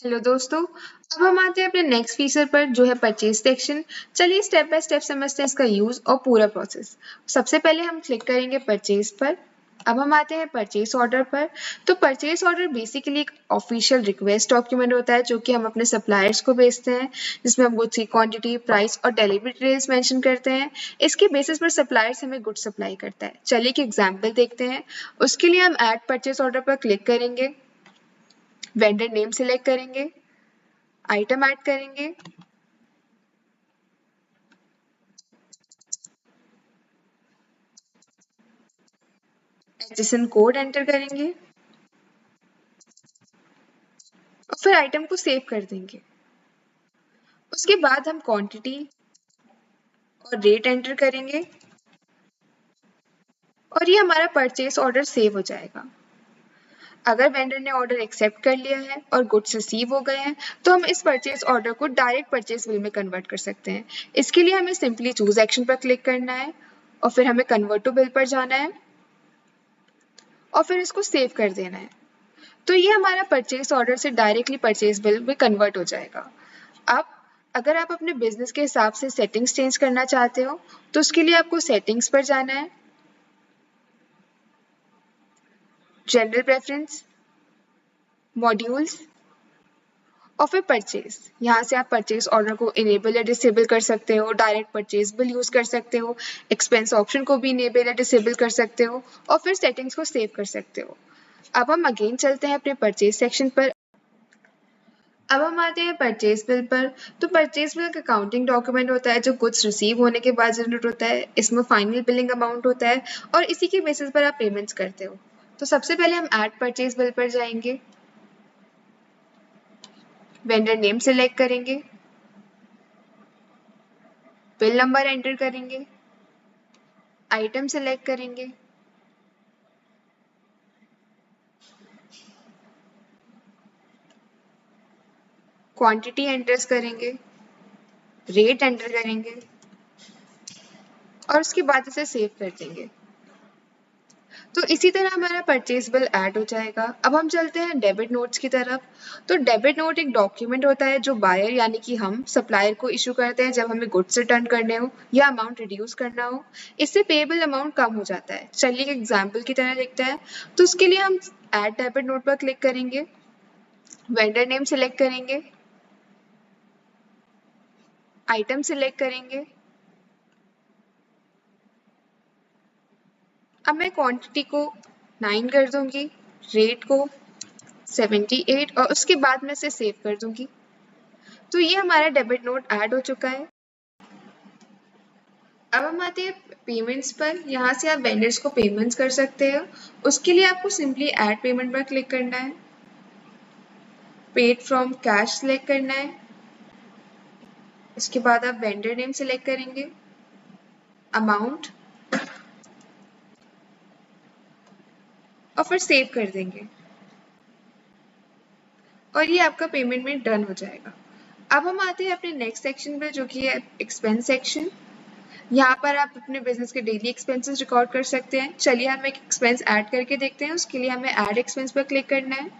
Hello दोस्तों। अब हम आते हैं अपने नेक्स्ट फीचर पर जो है परचेज सेक्शन। चलिए स्टेप बाय स्टेप समझते हैं इसका यूज और पूरा प्रोसेस। सबसे पहले हम क्लिक करेंगे परचेज पर। अब हम आते हैं परचेज ऑर्डर पर। तो परचेज ऑर्डर बेसिकली एक ऑफिशियल रिक्वेस्ट डॉक्यूमेंट होता है जो कि हम अपने सप्लायर्स को भेजते हैं, जिसमें हम गुड्स की क्वांटिटी, प्राइस और डिलीवरी डिटेल्स मेंशन करते हैं। इसके बेसिस पर सप्लायर्स हमें गुड्स सप्लाई करता है। चलिए एक एग्जांपल देखते हैं। उसके लिए हम ऐड परचेज ऑर्डर पर क्लिक करेंगे, वेंडर नेम सिलेक्ट करेंगे, आइटम ऐड करेंगे, एचएसएन कोड एंटर करेंगे और फिर आइटम को सेव कर देंगे। उसके बाद हम क्वांटिटी और रेट एंटर करेंगे और ये हमारा परचेस ऑर्डर सेव हो जाएगा। अगर वेंडर ने ऑर्डर एक्सेप्ट कर लिया है और गुड्स रिसीव हो गए हैं तो हम इस परचेस ऑर्डर को डायरेक्ट परचेस बिल में कन्वर्ट कर सकते हैं। इसके लिए हमें सिंपली चूज एक्शन पर क्लिक करना है और फिर हमें कन्वर्ट टू बिल पर जाना है और फिर इसको सेव कर देना है। तो ये हमारा परचेस ऑर्डर से डायरेक्टली परचेस बिल में कन्वर्ट हो जाएगा। अब अगर आप अपने बिजनेस के हिसाब से सेटिंग्स चेंज करना चाहते हो तो उसके लिए आपको सेटिंग्स पर जाना है, जनरल प्रेफरेंस, मॉड्यूल्स और फिर परचेज। यहाँ से आप परचेज ऑर्डर को इनेबल या डिसेबल कर सकते हो, डायरेक्ट परचेज बिल यूज कर सकते हो, एक्सपेंस ऑप्शन को भी इनेबल या डिसेबल कर सकते हो और फिर सेटिंग्स को सेव कर सकते हो। अब हम अगेन चलते हैं अपने परचेज सेक्शन पर। अब हम आते हैं परचेज बिल पर। तो परचेज बिल एक अकाउंटिंग डॉक्यूमेंट होता है जो गुड्स रिसीव होने के बाद जनरेट होता है। इसमें फाइनल बिलिंग अमाउंट होता है और इसी के बेसिस पर आप पेमेंट्स करते हो। तो सबसे पहले हम ऐड परचेज बिल पर जाएंगे, वेंडर नेम सिलेक्ट करेंगे, बिल नंबर एंटर करेंगे, आइटम सिलेक्ट करेंगे, क्वांटिटी एंटर करेंगे, रेट एंटर करेंगे और उसके बाद इसे सेव कर देंगे। तो इसी तरह हमारा परचेज बिल ऐड हो जाएगा। अब हम चलते हैं डेबिट नोट्स की तरफ। तो डेबिट नोट एक डॉक्यूमेंट होता है जो बायर यानी कि हम सप्लायर को इशू करते हैं जब हमें गुड्स रिटर्न करने हो या अमाउंट रिड्यूस करना हो। इससे पेएबल अमाउंट कम हो जाता है। चलिए एक एग्जाम्पल की तरह देखते हैं। तो उसके लिए हम ऐड डेबिट नोट पर क्लिक करेंगे, वेंडर नेम सिलेक्ट करेंगे, आइटम सिलेक्ट करेंगे। अब मैं क्वांटिटी को 9 कर दूंगी, रेट को 78 और उसके बाद मैं इसे सेव कर दूंगी। तो ये हमारा डेबिट नोट ऐड हो चुका है। अब हम आते हैं पेमेंट्स पर। यहाँ से आप वेंडर्स को पेमेंट्स कर सकते हो। उसके लिए आपको सिंपली ऐड पेमेंट पर क्लिक करना है, पेड फ्रॉम कैश सिलेक्ट करना है। इसके बाद आप वेंडर नेम सिलेक्ट करेंगे, अमाउंट और फिर सेव कर देंगे और ये आपका पेमेंट में डन हो जाएगा। अब हम आते हैं अपने नेक्स्ट सेक्शन पे जो कि है एक्सपेंस सेक्शन। यहाँ पर आप अपने बिजनेस के डेली एक्सपेंसेस रिकॉर्ड कर सकते हैं। चलिए हम एक एक्सपेंस ऐड करके देखते हैं। उसके लिए हमें ऐड एक्सपेंस पर क्लिक करना है,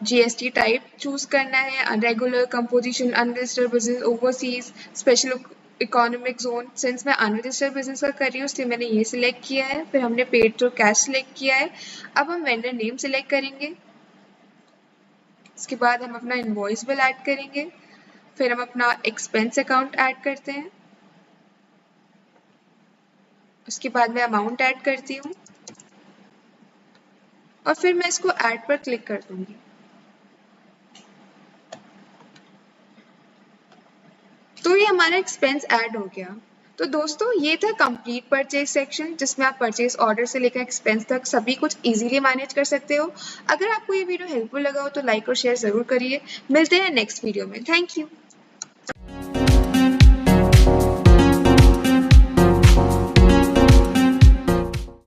जीएसटी टाइप चूज करना है, unregular, composition, unregistered business, overseas, special economic zone. Since मैं अनरजिस्टर्ड बिजनेस का कर रही हूँ इसलिए मैंने ये सिलेक्ट किया है। फिर हमने पेड थ्रू कैश सिलेक्ट किया है। अब हम वेंडर नेम सिलेक्ट करेंगे। इसके बाद हम अपना इनवॉइस बिल ऐड करेंगे। फिर हम अपना एक्सपेंस अकाउंट ऐड करते हैं। उसके बाद मैं अमाउंट ऐड करती हूँ और फिर मैं इसको ऐड पर क्लिक कर दूंगी। तो ये हमारा एक्सपेंस ऐड हो गया। तो दोस्तों ये था कंप्लीट परचेज सेक्शन जिसमें आप परचेज ऑर्डर से लेकर एक्सपेंस तक सभी कुछ इजीली मैनेज कर सकते हो। अगर आपको ये वीडियो हेल्पफुल लगा हो तो लाइक और शेयर जरूर करिए। मिलते हैं नेक्स्ट वीडियो में। Thank you.